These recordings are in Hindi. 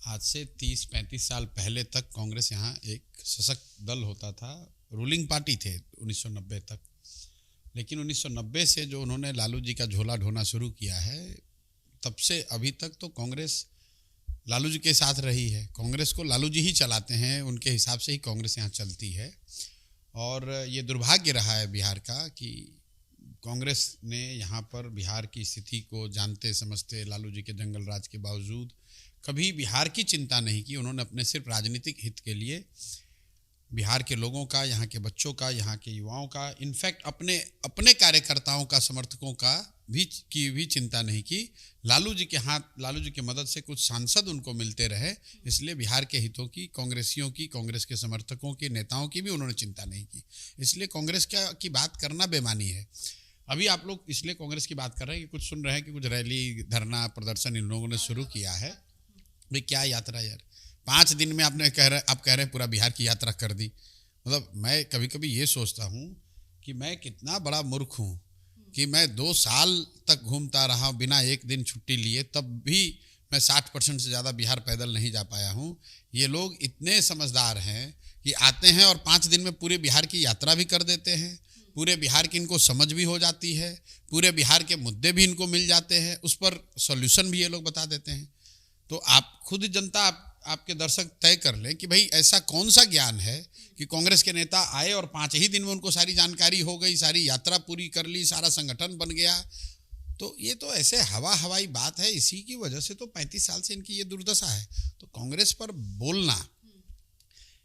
आज से 30-35 साल पहले तक कांग्रेस यहाँ एक सशक्त दल होता था, रूलिंग पार्टी थे 1990 तक। लेकिन 1990 से जो उन्होंने लालू जी का झोला ढोना शुरू किया है, तब से अभी तक तो कांग्रेस लालू जी के साथ रही है। कांग्रेस को लालू जी ही चलाते हैं, उनके हिसाब से ही कांग्रेस यहाँ चलती है। और ये दुर्भाग्य रहा है बिहार का कि कांग्रेस ने यहाँ पर बिहार की स्थिति को जानते समझते लालू जी के जंगल राज के बावजूद कभी बिहार की चिंता नहीं की। उन्होंने अपने सिर्फ राजनीतिक हित के लिए बिहार के लोगों का, यहाँ के बच्चों का, यहाँ के युवाओं का, इनफैक्ट अपने कार्यकर्ताओं का, समर्थकों का भी चिंता नहीं की। लालू जी की मदद से कुछ सांसद उनको मिलते रहे, इसलिए बिहार के हितों की, कांग्रेसियों की, कांग्रेस के समर्थकों की, नेताओं की भी उन्होंने चिंता नहीं की। इसलिए कांग्रेस की बात करना बेमानी है। अभी आप लोग इसलिए कांग्रेस की बात कर रहे हैं कि कुछ सुन रहे हैं कि कुछ रैली, धरना, प्रदर्शन इन लोगों ने शुरू किया है। भाई क्या यात्रा यार, 5 दिन में आप कह रहे हैं पूरा बिहार की यात्रा कर दी। मतलब मैं कभी कभी ये सोचता हूँ कि मैं कितना बड़ा मूर्ख हूँ कि मैं 2 साल तक घूमता रहा बिना एक दिन छुट्टी लिए, तब भी मैं 60% से ज़्यादा बिहार पैदल नहीं जा पाया हूँ। ये लोग इतने समझदार हैं कि आते हैं और 5 दिन में पूरे बिहार की यात्रा भी कर देते हैं, पूरे बिहार की इनको समझ भी हो जाती है, पूरे बिहार के मुद्दे भी इनको मिल जाते हैं, उस पर सॉल्यूशन भी ये लोग बता देते हैं। तो आप खुद जनता, आपके दर्शक तय कर लें कि भाई ऐसा कौन सा ज्ञान है कि कांग्रेस के नेता आए और 5 ही दिन में उनको सारी जानकारी हो गई, सारी यात्रा पूरी कर ली, सारा संगठन बन गया। तो ये तो ऐसे हवाई बात है। इसी की वजह से तो 35 साल से इनकी ये दुर्दशा है। तो कांग्रेस पर बोलना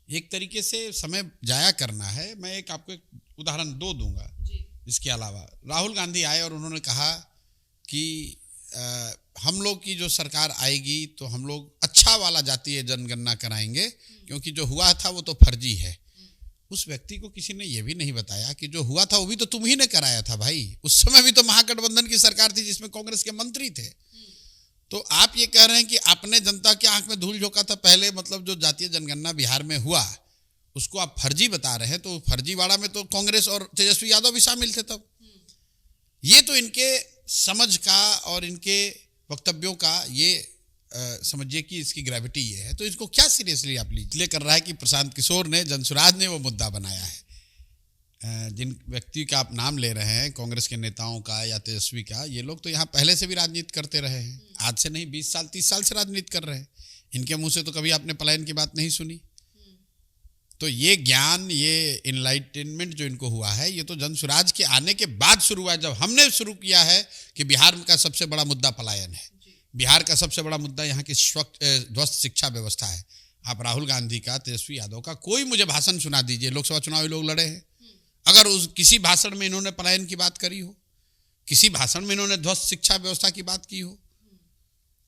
एक तरीके से समय जाया करना है। मैं आपको एक उदाहरण दूंगा। इसके अलावा राहुल गांधी आए और उन्होंने कहा कि हम लोग की जो सरकार आएगी तो हम लोग अच्छा वाला जातीय जनगणना कराएंगे, क्योंकि जो हुआ था वो तो फर्जी है। उस व्यक्ति को किसी ने ये भी नहीं बताया कि जो हुआ था वो भी तो तुम ही ने कराया था भाई। उस समय भी तो महागठबंधन की सरकार थी जिसमें कांग्रेस के मंत्री थे। तो आप ये कह रहे हैं कि आपने जनता के आंख में धूल झोंका था पहले, मतलब जो जातीय जनगणना बिहार में हुआ उसको आप फर्जी बता रहे हैं। तो फर्जीवाड़ा में तो कांग्रेस और तेजस्वी यादव भी शामिल थे तब। ये तो इनके समझ का और इनके वक्तव्यों का ये समझिए कि इसकी ग्रेविटी ये है। तो इसको क्या सीरियसली आप लीजिए कर रहा है कि प्रशांत किशोर ने, जनसुराज ने वो मुद्दा बनाया है। जिन व्यक्ति का आप नाम ले रहे हैं, कांग्रेस के नेताओं का या तेजस्वी का, ये लोग तो यहाँ पहले से भी राजनीति करते रहे हैं। आज से नहीं, 20 साल 30 साल से राजनीति कर रहे हैं। इनके मुंह से तो कभी आपने पलायन की बात नहीं सुनी। तो ये ज्ञान, ये इनलाइटनमेंट जो इनको हुआ है, ये तो जनसुराज के आने के बाद शुरू हुआ है, जब हमने शुरू किया है कि बिहार का सबसे बड़ा मुद्दा पलायन है। बिहार का सबसे बड़ा मुद्दा यहाँ की ध्वस्त शिक्षा व्यवस्था है। आप राहुल गांधी का, तेजस्वी यादव का कोई मुझे भाषण सुना दीजिए, लोकसभा चुनाव लोग लड़े हैं, अगर उस किसी भाषण में इन्होंने पलायन की बात करी हो, किसी भाषण में इन्होंने ध्वस्त शिक्षा व्यवस्था की बात की हो।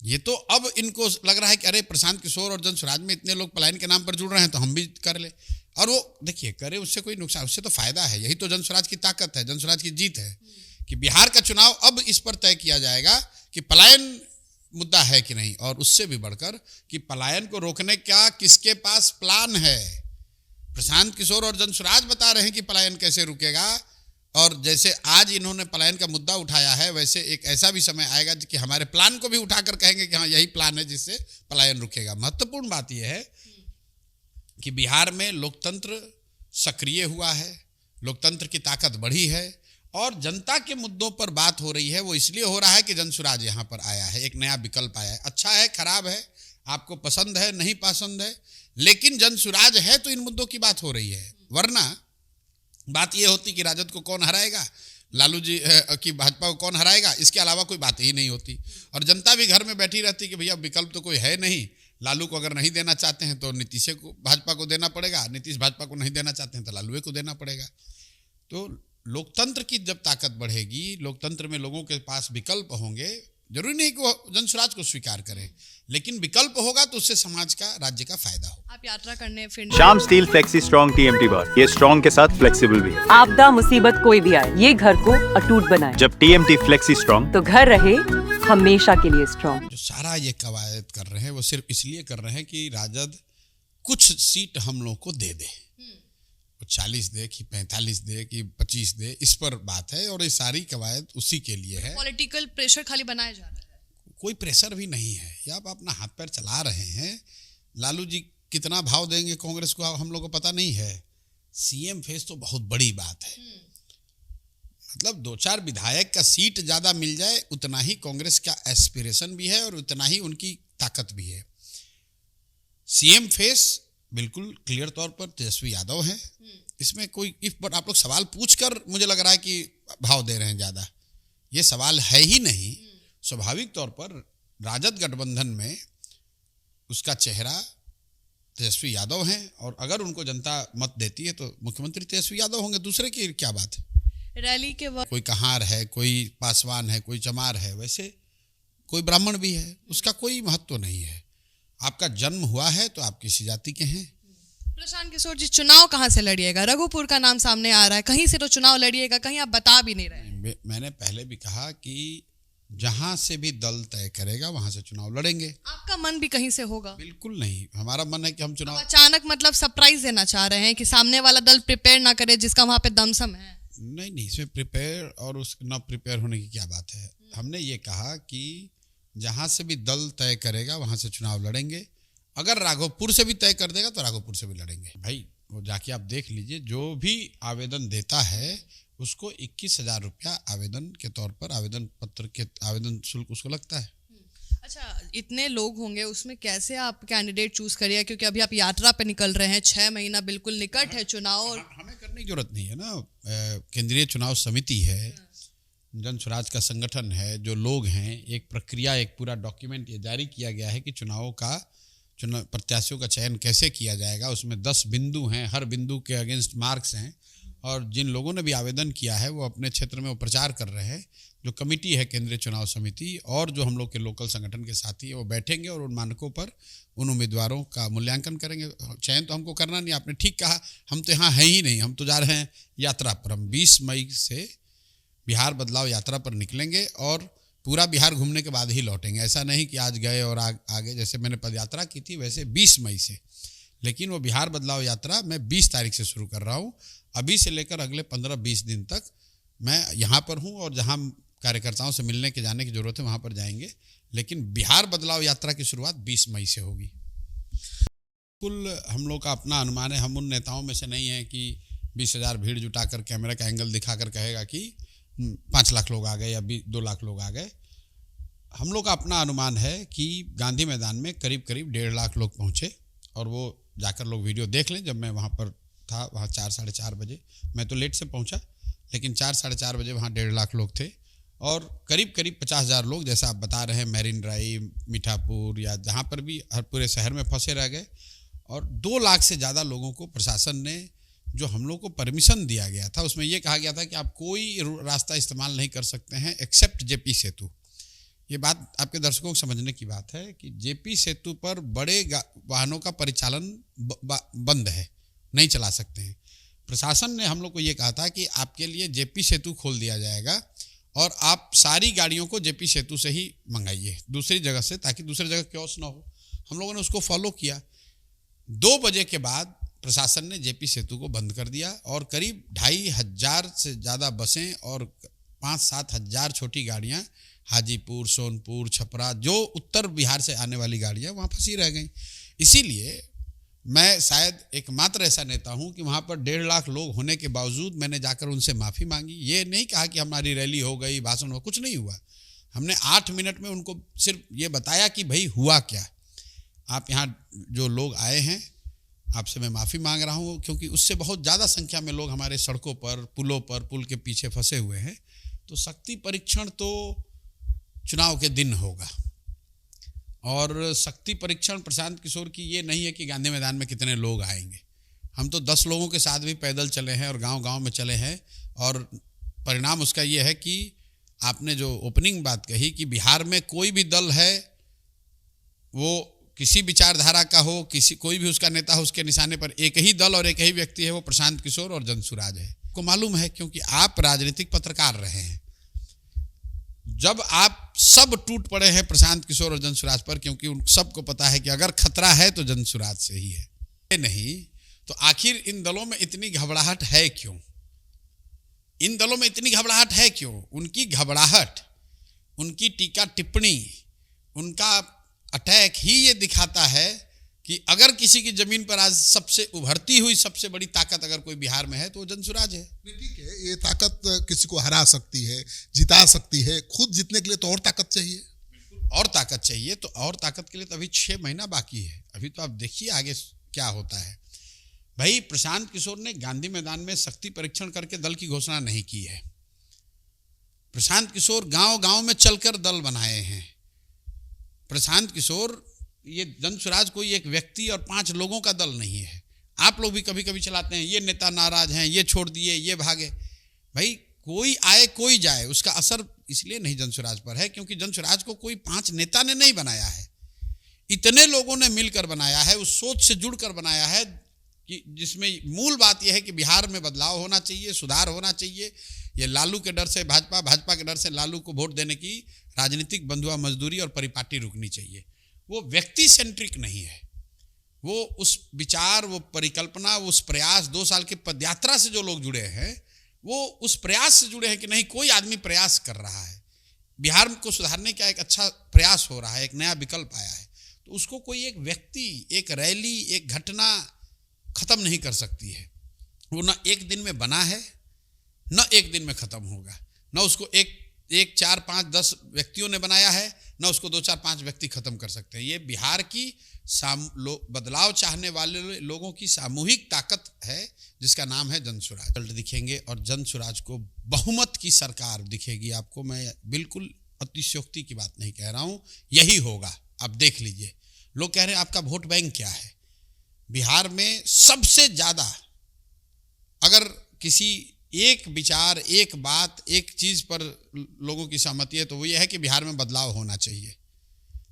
ये तो अब इनको लग रहा है कि अरे प्रशांत किशोर और जनसुराज में इतने लोग पलायन के नाम पर जुड़ रहे हैं तो हम भी कर ले। और वो देखिए करे, उससे कोई नुकसान, उससे तो फायदा है। यही तो जनसुराज की ताकत है, जनसुराज की जीत है कि बिहार का चुनाव अब इस पर तय किया जाएगा कि पलायन मुद्दा है कि नहीं, और उससे भी बढ़कर कि पलायन को रोकने का किसके पास प्लान है। प्रशांत किशोर और जनसुराज बता रहे हैं कि पलायन कैसे रुकेगा, और जैसे आज इन्होंने पलायन का मुद्दा उठाया है, वैसे एक ऐसा भी समय आएगा कि हमारे प्लान को भी उठाकर कहेंगे कि हाँ यही प्लान है जिससे पलायन रुकेगा। महत्वपूर्ण बात यह है कि बिहार में लोकतंत्र सक्रिय हुआ है, लोकतंत्र की ताकत बढ़ी है, और जनता के मुद्दों पर बात हो रही है। वो इसलिए हो रहा है कि जनसुराज यहाँ पर आया है, एक नया विकल्प आया है। अच्छा है, खराब है, आपको पसंद है, नहीं पसंद है, लेकिन जनसुराज है तो इन मुद्दों की बात हो रही है। वरना बात ये होती कि राजद को कौन हराएगा, लालू जी की भाजपा को कौन हराएगा, इसके अलावा कोई बात ही नहीं होती। और जनता भी घर में बैठी रहती कि भैया विकल्प तो कोई है नहीं। लालू को अगर नहीं देना चाहते हैं तो नीतीश को, भाजपा को देना पड़ेगा, नीतीश भाजपा को नहीं देना चाहते हैं तो लालू को देना पड़ेगा। तो लोकतंत्र की जब ताकत बढ़ेगी, लोकतंत्र में लोगों के पास विकल्प होंगे, जरूरी नहीं कि वो जनसुराज को स्वीकार करें, लेकिन विकल्प होगा तो उससे समाज का, राज्य का फायदा हो। आप यात्रा करने फिर Shyam steel flexi strong TMT बार, ये स्ट्रॉन्ग के साथ फ्लेक्सिबल भी है। आपदा मुसीबत कोई भी आए, ये घर को अटूट बनाए। जब TMT फ्लेक्सी स्ट्रॉन्ग, तो घर रहे हमेशा के लिए स्ट्रॉन्ग। जो सारा ये कवायद कर रहे हैं वो सिर्फ इसलिए कर रहे हैं कि राजद कुछ सीट हम लोग को दे दे, 40 दे कि 45 दे कि 25 दे, इस पर बात है। और ये सारी कवायद उसी के लिए है। पॉलिटिकल प्रेशर खाली बनाया जा रहा है। कोई प्रेशर भी नहीं है, ये आप अपना हाथ पैर चला रहे हैं। लालू जी कितना भाव देंगे कांग्रेस को हम लोग को पता नहीं है। सीएम फेस तो बहुत बड़ी बात है, मतलब 2-4 विधायक का सीट ज़्यादा मिल जाए उतना ही कांग्रेस का एस्पिरेशन भी है और उतना ही उनकी ताकत भी है। सीएम फेस बिल्कुल क्लियर तौर पर तेजस्वी यादव है, इसमें कोई बट आप लोग सवाल पूछकर मुझे लग रहा है कि भाव दे रहे हैं ज़्यादा, ये सवाल है ही नहीं। स्वाभाविक तौर पर राजद गठबंधन में उसका चेहरा तेजस्वी यादव हैं और अगर उनको जनता मत देती है तो मुख्यमंत्री तेजस्वी यादव होंगे, दूसरे की क्या बात है। रैली के वक्त कोई कहार है, कोई पासवान है, कोई चमार है, वैसे कोई ब्राह्मण भी है, उसका कोई महत्व नहीं है। आपका जन्म हुआ है तो आप किसी जाति के हैं। प्रशांत किशोर जी, चुनाव कहाँ से लड़िएगा? रघुपुर का नाम सामने आ रहा है, कहीं से तो चुनाव लड़िएगा, कहीं आप बता भी नहीं रहे। मैंने पहले भी कहा कि जहां से भी दल तय करेगा वहां से चुनाव लड़ेंगे। आपका मन भी कहीं से होगा? बिल्कुल नहीं, हमारा मन है कि हम चुनाव अचानक मतलब सरप्राइज देना चाह रहे हैं कि सामने वाला दल प्रिपेयर ना करे जिसका वहां पे दमसम है। नहीं, इसमें प्रिपेयर और उस न प्रिपेयर होने की क्या बात है। हमने ये कहा कि जहां से भी दल तय करेगा वहां से चुनाव लड़ेंगे। अगर राघोपुर से भी तय कर देगा तो राघोपुर से भी लड़ेंगे। भाई वो जाके आप देख लीजिए, जो भी आवेदन देता है उसको 21,000 रुपया आवेदन के तौर पर आवेदन पत्र के आवेदन शुल्क उसको लगता है। अच्छा, इतने लोग होंगे उसमें कैसे आप कैंडिडेट चूज करिए, क्योंकि अभी आप यात्रा पे निकल रहे हैं, 6 महीना बिल्कुल निकट है चुनाव। और हमें करने की जरूरत नहीं है ना, केंद्रीय चुनाव समिति है, जन स्वराज का संगठन है, जो लोग हैं, एक प्रक्रिया, एक पूरा डॉक्यूमेंट ये जारी किया गया है कि चुनाव प्रत्याशियों का चयन कैसे किया जाएगा। उसमें 10 बिंदु हैं, हर बिंदु के अगेंस्ट मार्क्स हैं और जिन लोगों ने भी आवेदन किया है वो अपने क्षेत्र में वो प्रचार कर रहे हैं। जो कमेटी है केंद्रीय चुनाव समिति और जो हम लोग के लोकल संगठन के साथी है वो बैठेंगे और उन मानकों पर उन उम्मीदवारों का मूल्यांकन करेंगे। चयन तो हमको करना नहीं, आपने ठीक कहा, हम तो यहाँ हैं ही नहीं, हम तो जा रहे हैं यात्रा पर। हम 20 मई से बिहार बदलाव यात्रा पर निकलेंगे और पूरा बिहार घूमने के बाद ही लौटेंगे। ऐसा नहीं कि आज गए और आगे, जैसे मैंने पदयात्रा की थी वैसे 20 मई से, लेकिन वो बिहार बदलाव यात्रा मैं 20 तारीख से शुरू कर रहा हूँ। अभी से लेकर अगले 15-20 दिन तक मैं यहाँ पर हूँ और जहाँ कार्यकर्ताओं से मिलने के जाने की जरूरत है वहाँ पर जाएंगे, लेकिन बिहार बदलाव यात्रा की शुरुआत 20 मई से होगी। कुल हम लोग का अपना अनुमान है, हम उन नेताओं में से नहीं है कि 20,000 भीड़ जुटाकर कैमरा का एंगल दिखाकर कहेगा कि 5 लाख लोग आ गए या 2 लाख लोग आ गए। हम लोग का अपना अनुमान है कि गांधी मैदान में करीब करीब 1.5 लाख लोग पहुँचे और वो जाकर लोग वीडियो देख लें। जब मैं वहाँ पर था, वहाँ 4-4:30 बजे, मैं तो लेट से पहुँचा, लेकिन 4-4:30 बजे वहाँ 1.5 लाख लोग थे और करीब करीब 50,000 लोग, जैसा आप बता रहे हैं, मैरिन ड्राइव, मीठापुर या जहाँ पर भी हर पूरे शहर में फंसे रह गए। और 2 लाख से ज़्यादा लोगों को प्रशासन ने, जो हम लोग को परमिशन दिया गया था, उसमें यह कहा गया था कि आप कोई रास्ता इस्तेमाल नहीं कर सकते हैं एक्सेप्ट जेपी सेतु। ये बात आपके दर्शकों को समझने की बात है कि जेपी सेतु पर बड़े वाहनों का परिचालन बंद है, नहीं चला सकते हैं। प्रशासन ने हम लोग को ये कहा था कि आपके लिए जेपी सेतु खोल दिया जाएगा और आप सारी गाड़ियों को जेपी सेतु से ही मंगाइए दूसरी जगह से, ताकि दूसरी जगह क्योस ना हो। हम लोगों ने उसको फॉलो किया। 2 बजे के बाद प्रशासन ने जेपी सेतु को बंद कर दिया और करीब 2,500 से ज़्यादा बसें और 5-7 हज़ार छोटी गाड़ियाँ हाजीपुर, सोनपुर, छपरा, जो उत्तर बिहार से आने वाली गाड़ियाँ वहाँ फंसी रह गई। इसीलिए मैं शायद एकमात्र ऐसा नेता हूँ कि वहाँ पर 1.5 लाख लोग होने के बावजूद मैंने जाकर उनसे माफ़ी मांगी। ये नहीं कहा कि हमारी रैली हो गई, भाषण हुआ, कुछ नहीं हुआ। हमने 8 मिनट में उनको सिर्फ ये बताया कि भाई हुआ क्या। आप यहाँ जो लोग आए हैं, आपसे मैं माफ़ी मांग रहा हूँ, क्योंकि उससे बहुत ज़्यादा संख्या में लोग हमारे सड़कों पर, पुलों पर, पुल के पीछे फंसे हुए हैं। तो शक्ति परीक्षण तो चुनाव के दिन होगा और शक्ति परीक्षण प्रशांत किशोर की ये नहीं है कि गांधी मैदान में कितने लोग आएंगे। हम तो 10 लोगों के साथ भी पैदल चले हैं और गांव-गांव में चले हैं और परिणाम उसका ये है कि आपने जो ओपनिंग बात कही कि बिहार में कोई भी दल है, वो किसी विचारधारा का हो, कोई भी उसका नेता हो, उसके निशाने पर एक ही दल और एक ही व्यक्ति है, वो प्रशांत किशोर और जनसुराज है। को मालूम है क्योंकि आप राजनीतिक पत्रकार रहे हैं। जब आप सब टूट पड़े हैं प्रशांत किशोर और जनसुराज पर, क्योंकि उन सबको पता है कि अगर खतरा है तो जनसुराज से ही है। नहीं तो आखिर इन दलों में इतनी घबराहट है क्यों? इन दलों में इतनी घबराहट है क्यों? उनकी घबराहट, उनकी टीका टिप्पणी उनका अटैक ही ये दिखाता है कि अगर किसी की जमीन पर आज सबसे उभरती हुई सबसे बड़ी ताकत अगर कोई बिहार में है तो वो जनसुराज है। ठीक है, ये ताकत किसी को हरा सकती है, जिता सकती है, खुद जीतने के लिए तो और ताकत चाहिए। और ताकत चाहिए, तो और ताकत के लिए तो अभी 6 महीना बाकी है। अभी तो आप देखिए आगे क्या होता है। भाई प्रशांत किशोर ने गांधी मैदान में शक्ति परीक्षण करके दल की घोषणा नहीं की है। प्रशांत किशोर गांव गांव में चलकर दल बनाए हैं। प्रशांत किशोर, ये जनसुराज कोई एक व्यक्ति और 5 लोगों का दल नहीं है। आप लोग भी कभी कभी चलाते हैं, ये नेता नाराज हैं, ये छोड़ दिए, ये भागे। भाई कोई आए कोई जाए, उसका असर इसलिए नहीं जनसुराज पर है क्योंकि जनसुराज को कोई 5 नेता ने नहीं बनाया है, इतने लोगों ने मिलकर बनाया है, उस सोच से जुड़कर बनाया है कि जिसमें मूल बात यह है कि बिहार में बदलाव होना चाहिए, सुधार होना चाहिए। ये लालू के डर से भाजपा, भाजपा के डर से लालू को वोट देने की राजनीतिक बंधुआ मजदूरी और परिपाटी रुकनी चाहिए। वो व्यक्ति सेंट्रिक नहीं है, वो उस विचार, वो परिकल्पना, वो उस प्रयास, 2 साल की पदयात्रा से जो लोग जुड़े हैं वो उस प्रयास से जुड़े हैं कि नहीं कोई आदमी प्रयास कर रहा है, बिहार को सुधारने का एक अच्छा प्रयास हो रहा है, एक नया विकल्प आया है, तो उसको कोई एक व्यक्ति, एक रैली, एक घटना खत्म नहीं कर सकती है। वो ना एक दिन में बना है, न एक दिन में खत्म होगा, न उसको एक 4, 5, 10 व्यक्तियों ने बनाया है, न उसको 2, 4, 5 व्यक्ति खत्म कर सकते हैं। ये बिहार की बदलाव चाहने वाले लोगों की सामूहिक ताकत है जिसका नाम है जनसुराज। रिजल्ट दिखेंगे और जनसुराज को बहुमत की सरकार दिखेगी आपको। मैं बिल्कुल अतिशयोक्ति की बात नहीं कह रहा हूँ, यही होगा। आप देख लीजिए, लोग कह रहे हैं आपका वोट बैंक क्या है। बिहार में सबसे ज्यादा अगर किसी एक विचार, एक बात, एक चीज पर लोगों की सहमति है तो वो ये है कि बिहार में बदलाव होना चाहिए।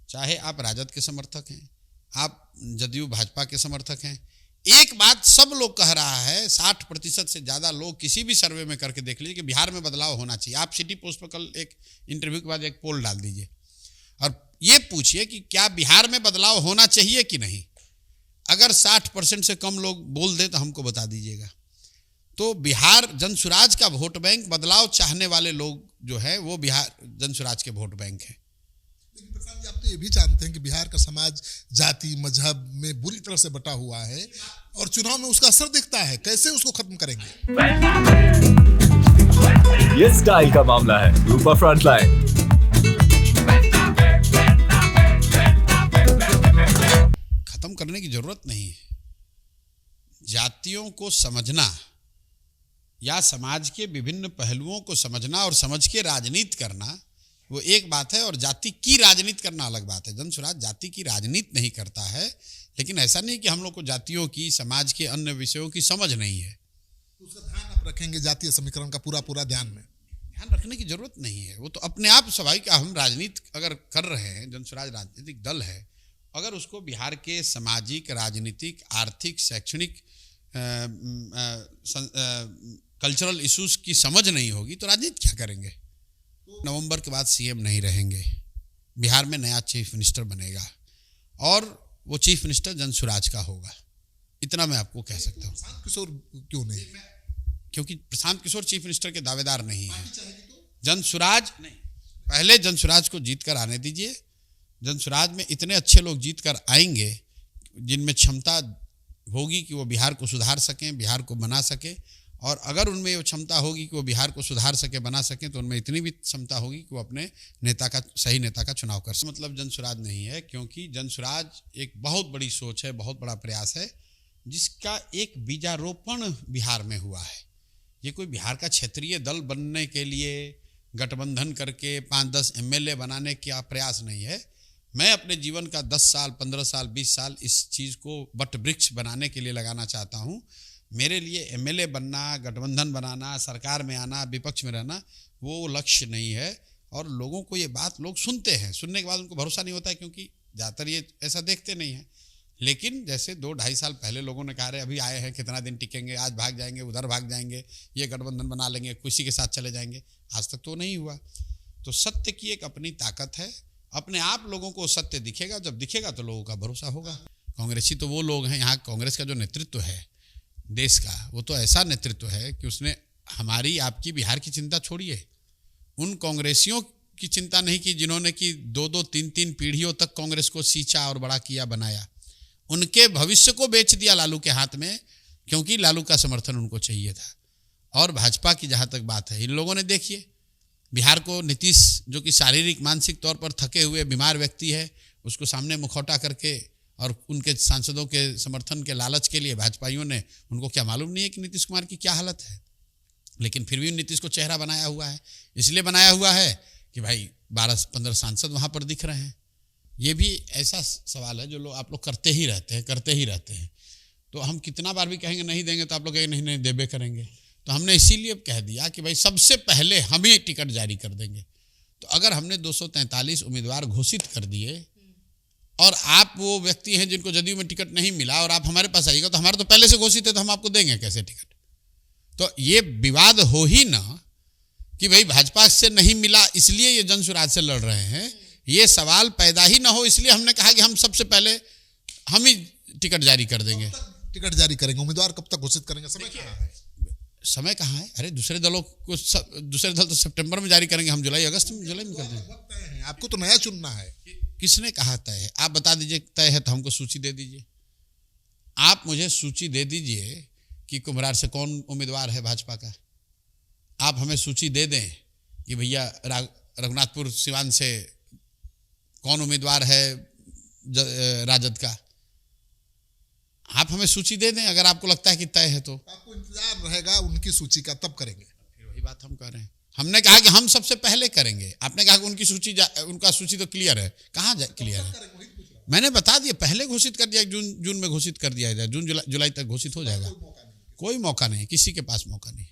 चाहे आप राजद के समर्थक हैं, आप जदयू भाजपा के समर्थक हैं, एक बात सब लोग कह रहा है, 60% से ज्यादा लोग किसी भी सर्वे में करके देख लीजिए कि बिहार में बदलाव होना चाहिए। आप सिटी पोस्ट पर कल एक इंटरव्यू के बाद एक पोल डाल दीजिए और ये पूछिए कि क्या बिहार में बदलाव होना चाहिए कि नहीं। अगर 60% से कम लोग बोल दे तो हमको बता दीजिएगा। तो बिहार जनसुराज का वोट बैंक, बदलाव चाहने वाले लोग जो है वो बिहार जनसुराज के वोट बैंक है। लेकिन प्रसाद जी, आप तो ये भी जानते हैं कि बिहार का समाज जाति मजहब में बुरी तरह से बटा हुआ है और चुनाव में उसका असर दिखता है। कैसे उसको खत्म करेंगे? ये स्टाइल का मामला है। रूपा फ्रंटलाइन। खत्म करने की जरूरत नहीं है। जातियों को समझना या समाज के विभिन्न पहलुओं को समझना और समझ के राजनीति करना वो एक बात है, और जाति की राजनीति करना अलग बात है। जनसुराज जाति की राजनीति नहीं करता है, लेकिन ऐसा नहीं कि हम लोग को जातियों की, समाज के अन्य विषयों की समझ नहीं है। उसका ध्यान आप रखेंगे जातीय समीकरण का पूरा ध्यान में? ध्यान रखने की जरूरत नहीं है, वो तो अपने आप स्वाभाविक। हम राजनीति अगर कर रहे हैं, जनसुराज राजनीतिक दल है, अगर उसको बिहार के सामाजिक, राजनीतिक, आर्थिक, शैक्षणिक, कल्चरल इश्यूज की समझ नहीं होगी तो राजनीति क्या करेंगे। नवंबर के बाद सीएम नहीं रहेंगे, बिहार में नया चीफ मिनिस्टर बनेगा और वो चीफ मिनिस्टर जनसुराज का होगा। इतना मैं आपको कह सकता हूँ। प्रशांत किशोर क्यों नहीं? क्योंकि प्रशांत किशोर चीफ मिनिस्टर के दावेदार नहीं है। जनसुराज नहीं, पहले जनसुराज को जीत कर आने दीजिए। जनसुराज में इतने अच्छे लोग जीत कर आएंगे जिनमें क्षमता होगी कि वो बिहार को सुधार सकें, बिहार को बना सकें। और अगर उनमें वो क्षमता होगी कि वो बिहार को सुधार सके, बना सकें, तो उनमें इतनी भी क्षमता होगी कि वो अपने नेता का, सही नेता का चुनाव कर सकें। मतलब जनसुराज नहीं है, क्योंकि जनसुराज एक बहुत बड़ी सोच है, बहुत बड़ा प्रयास है, जिसका एक बीजारोपण बिहार में हुआ है। ये कोई बिहार का क्षेत्रीय दल बनने के लिए गठबंधन करके 5-10 एमएलए बनाने का प्रयास नहीं है। मैं अपने जीवन का 10 साल, 15 साल, 20 साल इस चीज़ को वट वृक्ष बनाने के लिए लगाना चाहता हूँ। मेरे लिए एमएलए बनना, गठबंधन बनाना, सरकार में आना, विपक्ष में रहना वो लक्ष्य नहीं है। और लोगों को ये बात लोग सुनते हैं, सुनने के बाद उनको भरोसा नहीं होता है, क्योंकि ज़्यादातर ये ऐसा देखते नहीं हैं। लेकिन जैसे 2-2.5 साल पहले लोगों ने कहा रहे अभी आए हैं, कितना दिन टिकेंगे, आज भाग जाएंगे, उधर भाग जाएंगे, ये गठबंधन बना लेंगे, किसी के साथ चले जाएंगे, आज तक तो नहीं हुआ। तो सत्य की एक अपनी ताकत है, अपने आप लोगों को सत्य दिखेगा, जब दिखेगा तो लोगों का भरोसा होगा। कांग्रेसी तो वो लोग हैं, यहाँ कांग्रेस का जो नेतृत्व है देश का, वो तो ऐसा नेतृत्व है कि उसने हमारी, आपकी, बिहार की चिंता छोड़िए। उन कांग्रेसियों की चिंता नहीं की जिन्होंने कि 2-2, 3-3 पीढ़ियों तक कांग्रेस को सींचा और बड़ा किया, बनाया। उनके भविष्य को बेच दिया लालू के हाथ में, क्योंकि लालू का समर्थन उनको चाहिए था। और भाजपा की जहाँ तक बात है, इन लोगों ने देखिए बिहार को नीतीश, जो कि शारीरिक मानसिक तौर पर थके हुए बीमार व्यक्ति है, उसको सामने मुखौटा करके और उनके सांसदों के समर्थन के लालच के लिए भाजपाइयों ने, उनको क्या मालूम नहीं है कि नीतीश कुमार की क्या हालत है, लेकिन फिर भी नीतीश को चेहरा बनाया हुआ है। इसलिए बनाया हुआ है कि भाई 12-15 सांसद वहाँ पर दिख रहे हैं। ये भी ऐसा सवाल है जो आप लोग करते ही रहते हैं। तो हम कितना बार भी कहेंगे नहीं देंगे, तो आप लोग कहेंगे नहीं देबे करेंगे। तो हमने इसीलिए कह दिया कि भाई सबसे पहले हम ही टिकट जारी कर देंगे। तो अगर हमने 243 उम्मीदवार घोषित कर दिए और आप वो व्यक्ति हैं जिनको जदयू में टिकट नहीं मिला और आप हमारे पास आइएगा, तो हमारे तो पहले से घोषित है, तो हम आपको देंगे कैसे टिकट? तो ये विवाद हो ही ना कि भाई भाजपा से नहीं मिला इसलिए ये जन स्वराज से लड़ रहे हैं, ये सवाल पैदा ही ना हो, इसलिए हमने कहा कि हम सबसे पहले हम ही टिकट जारी कर देंगे। टिकट जारी करेंगे, उम्मीदवार कब तक घोषित करेंगे, समय कहाँ है? समय कहाँ है? अरे दूसरे दल तो सितंबर में जारी करेंगे, हम जुलाई में कर देंगे। आपको तो नया चुनना है। किसने कहा तय है? आप बता दीजिए तय है तो हमको सूची दे दीजिए। आप मुझे सूची दे दीजिए कि कुम्हरार से कौन उम्मीदवार है भाजपा का। आप हमें सूची दे दें कि भैया रघुनाथपुर सिवान से कौन उम्मीदवार है राजद का। आप हमें सूची दे दें, अगर आपको लगता है कि तय है तो। आपको इंतजार रहेगा उनकी सूची का, तब करेंगे। फिर वही बात हम कर रहे हैं। हमने कहा कि हम सबसे पहले करेंगे, आपने कहा कि उनकी सूची उनका सूची तो क्लियर है। कहाँ क्लियर है? मैंने बता दिया, पहले घोषित कर दिया, जून में घोषित कर दिया जाए, जून जुलाई तक घोषित हो जाएगा। कोई मौका नहीं, किसी के पास मौका नहीं।